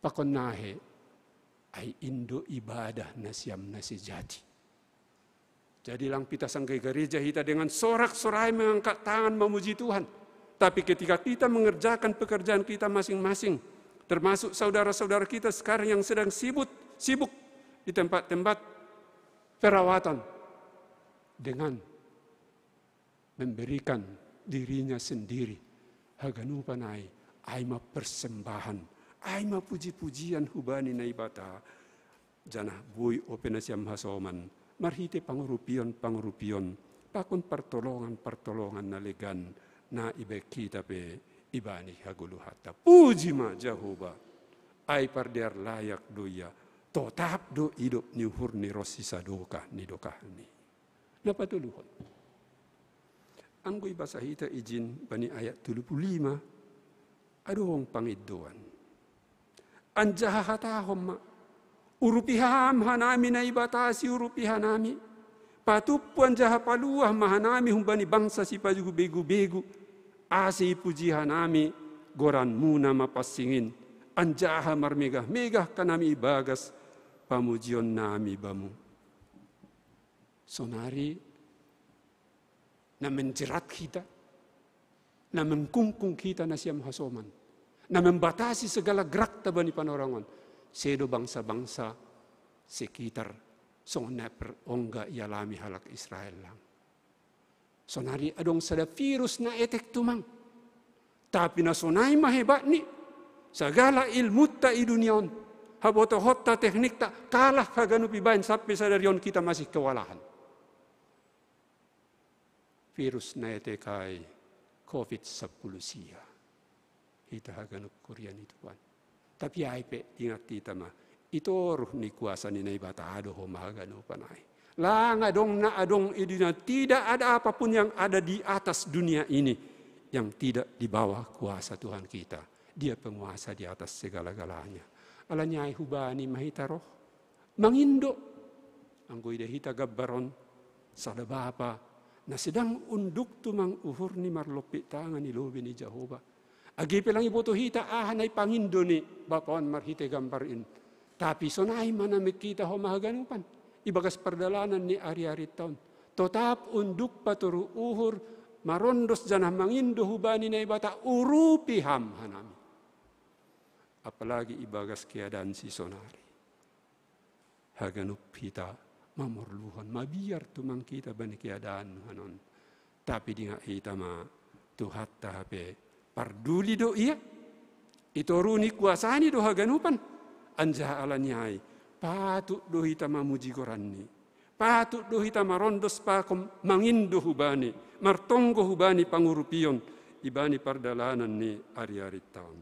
Pakonahe ay indo ibadah na siyam na sejati. Jadi lang pita sanggai gereja kita dengan sorak-sorai mengangkat tangan memuji Tuhan. Tapi ketika kita mengerjakan pekerjaan kita masing-masing, termasuk saudara-saudara kita sekarang yang sedang sibuk di tempat-tempat perawatan dengan memberikan dirinya sendiri. Haganupanay ay persembahan, ay puji-pujian hubani na ibata. Janah buy openasyam hasoman, marhite pangurupion, pakun pertolongan na legan na ibe kita pe ibani haguluhata. Puji ma Jehovah, ay pardiar layak doya, totap do hidup ni hurni rosi sadoka ni dokahni. Napatuluhon. Anggoy basahita izin bani ayat 35 adong pangiduan. Anjahatahom ma urupiham hanami na ibatasi urupihanami patupuan jahapaluah mahanami humbani bangsa si pajugu begu-begu asi pujihanami goran muna mapasingin anjaha marmegah-megah kanami ibagas pamujion nami bamu. Sonari na menjerat kita, na mengkungkung kita na siyam hasoman, na membatasi segala gerak tabani panorangon, sedo bangsa-bangsa sekitar songon na perongga ialami halak Israel lang. Sonari adong sada virus na etek tumang. Tapi na sonai mahebat ni. Sagala ilmu ta i duniaon. Haboto hotta teknik ta kalah kaganu pibain sampai sadarion kita masih kewalahan. Virus na etekai COVID-19 siya. Kita haganu Korea ni Tuhan. Tapi aipe ingat kita mah. Ito ruh ni kuasa ni naibata ado ho mahaganu panai. Lang adong na adong idina tidak ada apapun yang ada di atas dunia ini yang tidak di bawah kuasa Tuhan kita. Dia penguasa di atas segala-galanya. Alanya hubani mahita roh mangindo anggo ida hita gabbaron sada bapa na sedang unduk tumang uhur ni marlopi tangan ni lobe ni Jehovah. Agi pelang iboto hita ahanay pangindo ni bapaon marhite gambarin. Tapi sonai mana kita ho mahaganupan. Ibagas perdalanan ni ari-ari taon. Totap unduk paturu uhur marondos janah mangindo hubani na ibata urupi ham hanami. Apalagi ibagas keadaan si sonari. Haganup kita mamorluhon mabiar tumang kita bani keadaan hanon. Tapi di nga kita ma tuhat tahape parduli do iya. Itoruni kuasani do haganupan. Anja alanyai. Patut do hita mamuji Koranni. Patut do hita marondos pakom mangindo hubani. Martonggo hubani pangurupion. Ibani pardalanan ni ari-ari taon.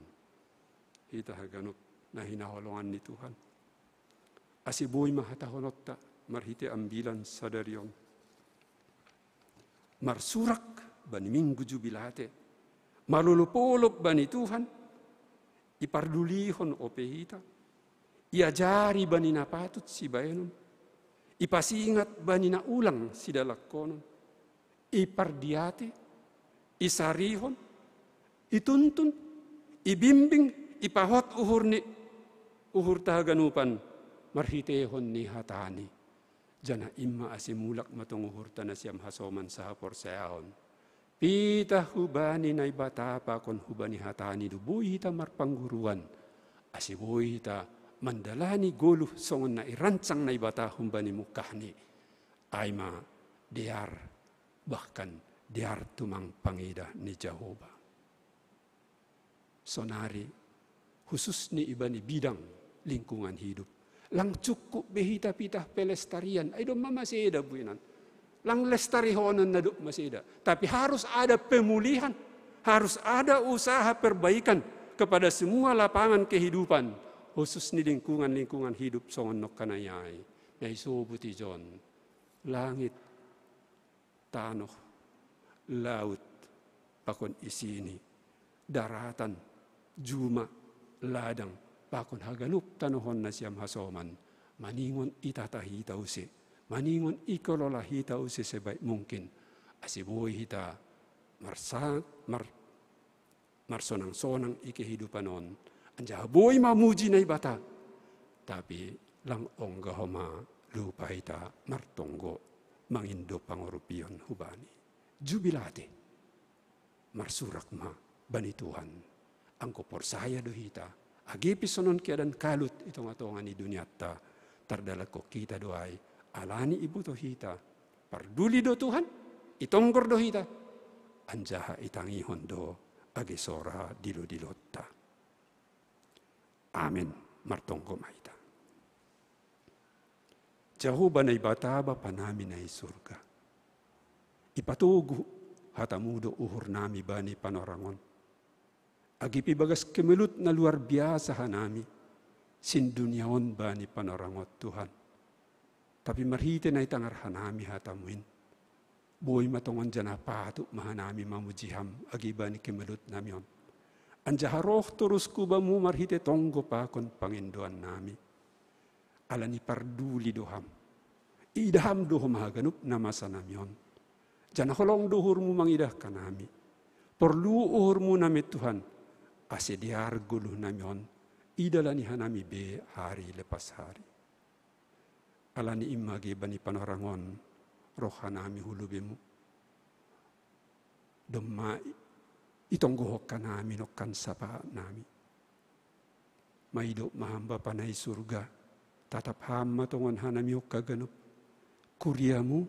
Hita haganup na hinaholongan ni Tuhan. Asiboy mahatahonot ta. Marhite ambilan sadarion. Marsurak bani minggu jubilate. Malulupolop bani Tuhan. Ipardulihon ope hita. Iajari bani na patut si bayanon. Ipasingat bani na ulang si dalakonon. Ipardiate, isarihon, ituntun, ibimbing, ipahot uhur ni uhur tahaganupan, marhitehon ni hatani. Jana imma asimulak matong uhur tanasiyam hasoman sa hapor sayahon. Pita hubani na ibatapa kon hubani hatani dubuhi ta marpangguruan. Asibuhi ta mandalani goluh songon na irancang na ibata humbani mukahni aima diar bahkan diar tumang pangida ni Jehovah. Sonari khusus ni ibani bidang lingkungan hidup. Lang cukup behita pitah pelestarian. Ay dong masih buinan. Lang lestari honon na duk masih. Tapi harus ada pemulihan. Harus ada usaha perbaikan kepada semua lapangan kehidupan. Khusus ni lingkungan hidup songon nok kanayay. Na isubuti John. Langit, tanoh, laut, pakon isini, daratan, juma, ladang, pakon haganup tanohon na siyam hasoman. Maningon itatahitaw si. Maningon ikolola hitaw si sebaik mungkin. Asibuhi hita marsonang-sonang ikehidupan on. Anja boy mamuji na ibata. Tapi lang onggahoma lupa ita martonggo mangindo pangorupion hubani. Jubilate. Marsurak ma bani Tuhan. Angko porsaya do hita. Agipis sonon keadaan kalut itong atongan ni dunia ta. Tardala ko kita doay. Alani ibu to hita. Parduli do Tuhan. Itonggor do hita. Anjaha itangihon do agesora dilo-dilota. Amin. Martonggo maita. Jehovah na ibataba panami na isurga. Ipatugu hatamudo uhur nami bani panorangon. Agipibagas kemelut na luar biasa hanami. Sindunyaon bani panorangot Tuhan. Tapi marhite na itangar hanami hatamuin. Buhay matongon dyan patu mahanami mamujiham agibani kemelut namion. Anjaharoh terus kubamu marhite tonggo pakon pangindoan nami. Alani parduli doham. Idaham dohom haganup namasa namion. Jana holong dohurmu mangidah kanami. Perlu uhurmu nami Tuhan. Asediar guluh namion. Idalani hanami be hari lepas hari. Alani imagi bani panorangon. Rohanami hulubimu. Domai. Itonggohok ka namin o kansapa nami. Maido mahamba panay surga. Tatap hama tongon hanami o kaganup. Kuriamu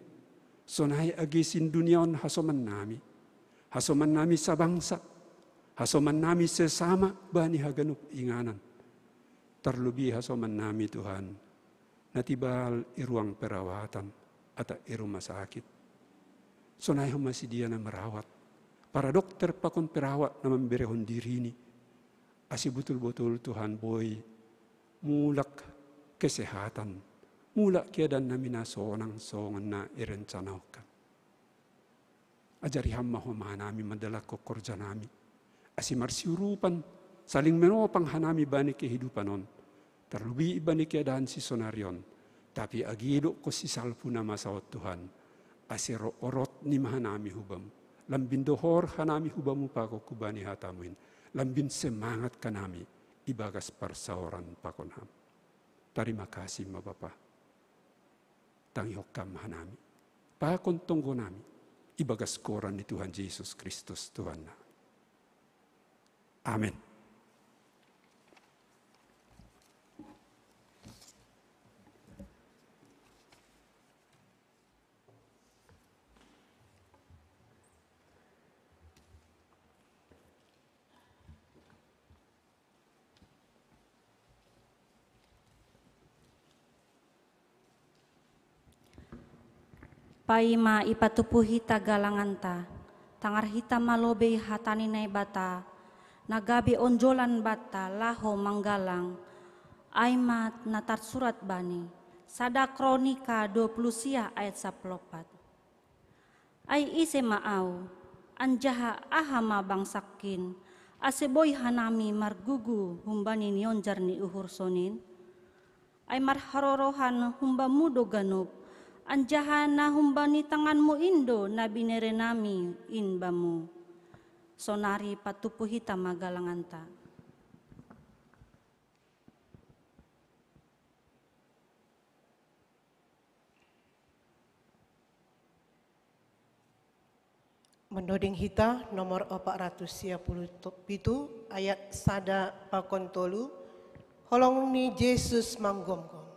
Sonai agisin duniaon hasoman nami sa bangsa, hasoman nami sesama bani haganup inganan. Terlebih hasoman nami Tuhan, natibal iruang perawatan atau irumah sakit. Sonai masih dia na merawat. Para dokter pakon perawat na memberehon diri ini. Asi betul-betul Tuhan boy mulak kesehatan. Mulak keadaan nami na sonang na irencanakan. Ajari hamma nami madala kokorja nami. Asi marsiurupan saling menopang hanami bani kehidupan on. Terlebih bani keadaan si sonarion. Tapi agido ko si salpu na masawat Tuhan. Asi orot ni mahanami hubam. Lambin dohor hanami hubamu pako kubani hatamuin. Lambin semangat kanami ibagas parsaoran pakonham. Terima kasih ma Bapa. Tanghihokam hanami. Pakon tunggu nami. Ibagas koran ni Tuhan Yesus Kristus Tuhan nami. Amin. Paima ipatupuhi tagalanganta, tangar hita malobe hatani nai bata, nagabi onjolan bata laho manggalang, aimat natar surat bani, sada kronika 20 ayat 14. Ay ise maau, anjaha ahama bangsakin, aseboy hanami margugu humbani nionjar ni uhur sonin, ay marharorohan humba mudo ganup, anjahan na humbani tanganmu indo na binere nami inbamu. Sonari patupuhita magalanganta. Mendoding hita nomor 477 ayat sada pakon tolu. Holong ni Yesus manggomgom.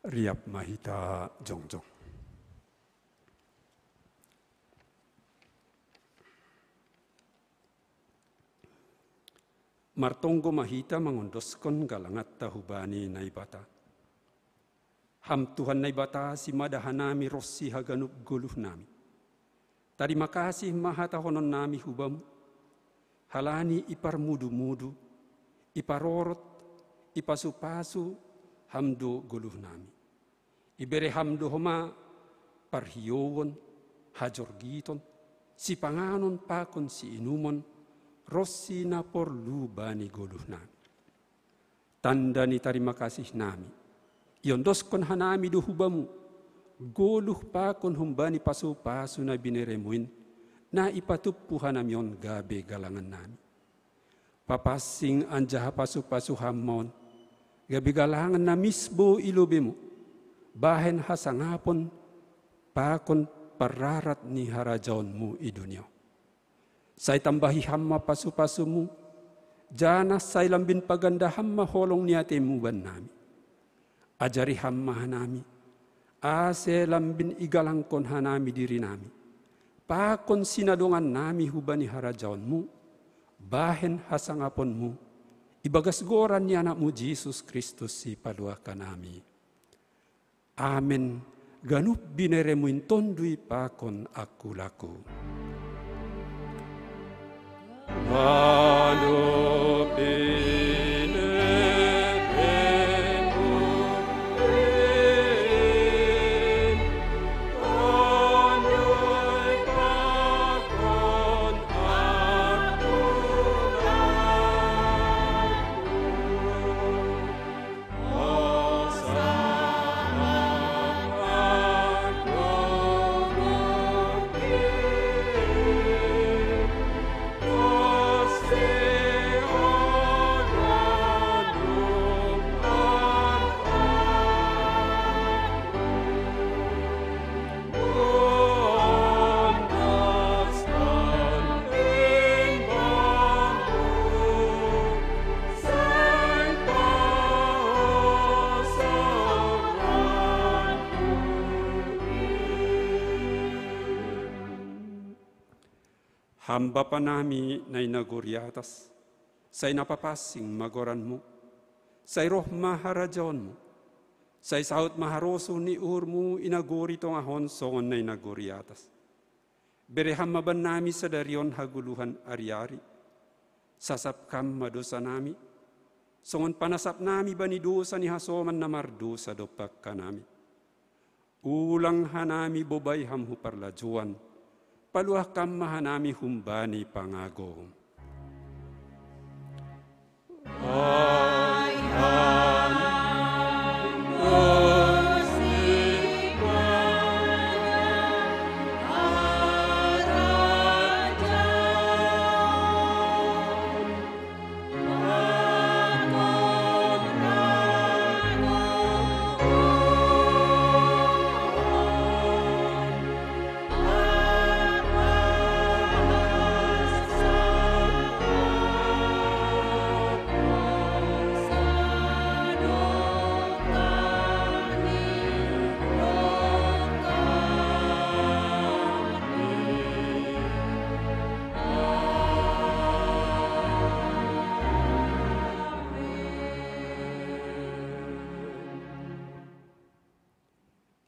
Riap mahita jongjong. Martonggo mahita mangondoskan galangat tahubani naibata. Ham Tuhan naibata si madahanami rossi haganup guluh nami. Terima kasih mahata honon nami hubamu. Halani ipar mudu-mudu, iparorot, ipasupasu, hamdo guluh nami. Ibere hamdo homa parhiyowon, hajorgiton, si panganon pakon si inumon, rossi na porlu bani goluh nami. Tanda ni terima kasih nami. Yondoskon hanami duhubamu, goluh pakon humbani pasu-pasu na bineremuin, na ipatupu hanamion gabe galangan nami. Papasing anjaha pasu-pasu hamon, gabe galangan na misbo ilobemu, bahen hasangapon, pakon pararat ni harajaonmu i dunia. Say tambahi hamma pasu-pasumu, jana say lambin paganda hamma holong niatemu ban nami. Ajari hamma hanami, ase lambin igalangkon hanami diri nami. Pakon sinadongan nami hubani harajaonmu, bahen hasangaponmu, ibagas goran ni anakmu Jesus Kristus si padua kanami. Amen. Ganup bineremuin tondui pakon aku laku. Ganup bineremuin tondui pakon aku hamba pa nami na inaguriatas, say napapasing magoranmu, say roh maharajaonmu, say saut maharoso ni urmu inaguri tong ahon songon na inaguriatas. Bereham maban nami sa darion haguluhan ari-ari, sasap kam madosa nami, songon panasap nami bani dosa ni hasoman na mardosa dopak kanami. Ulang hanami bobay hamhu parlajuan, paluah kam mahanami humbani pangagong.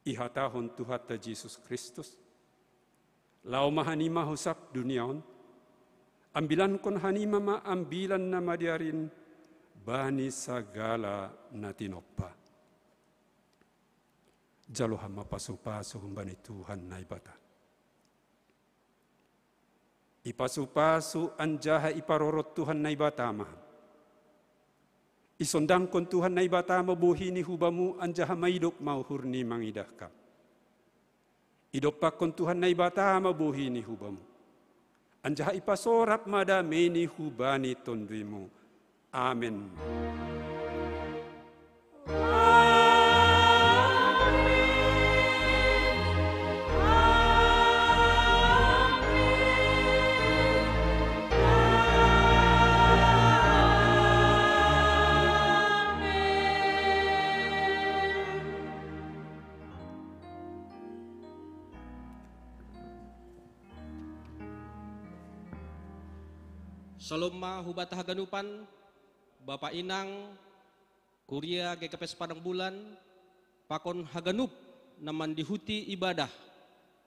Ihatahon Tuhan ta Jesus Kristus, lau mahanima husak duniaon, ambilan kon hanima ma ambilan na madiarin, bani sagala na tinoppa. Jaloham mapasu-pasu humbani Tuhan na ibata. Ipasu-pasu anjaha iparorot Tuhan na ibata maham. Isondang kon Tuhan na ibata mabuhini hubamu anjaha maidok mauhurni mangidahka. Idopak kon Tuhan na ibata mabuhini hubamu. Anjaha ipasorap madameni hubani tonduimu. Amen. Saloma hubata haganupan, Bapak Inang, Kuria GKPS Padang Bulan, pakon haganup naman dihuti ibadah,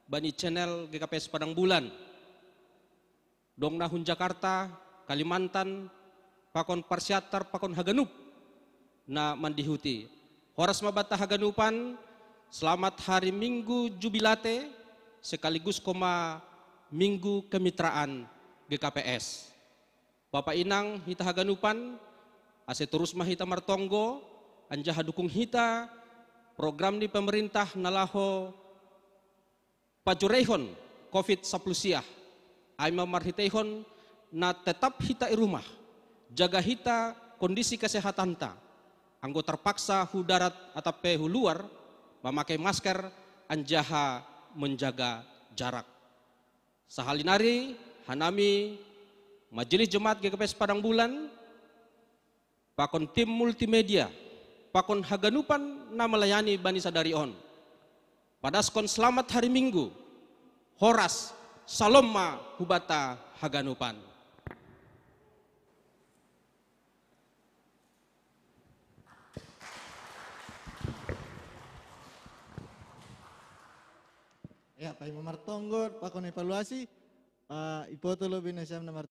bani channel GKPS Padang Bulan, dong nahun Jakarta, Kalimantan, pakon parsiatar, pakon haganup, na mandihuti. Horas mabata haganupan, selamat hari Minggu Jubilate sekaligus Minggu Kemitraan GKPS. Bapak Inang hita haganupan, ase terus mahita martonggo, anjaha dukung hita, program di pemerintah nalaho pajurehon COVID-19 siah. Aima marhitehon na tetap hita rumah, jaga hita kondisi kesehatan ta. Anggo terpaksa hu darat atape hu luar, memakai masker, anjaha menjaga jarak. Sahalinari, hanami Majelis Jemaat GKPS Padang Bulan, pakon tim multimedia, pakon haganupan na melayani bani sadarion. Padaskon selamat hari Minggu, Horas, Salomma hubata haganupan. Ya, Pak Imam Martonggo, pakon evaluasi, Pak Ipoto Lobin Nasyam nomor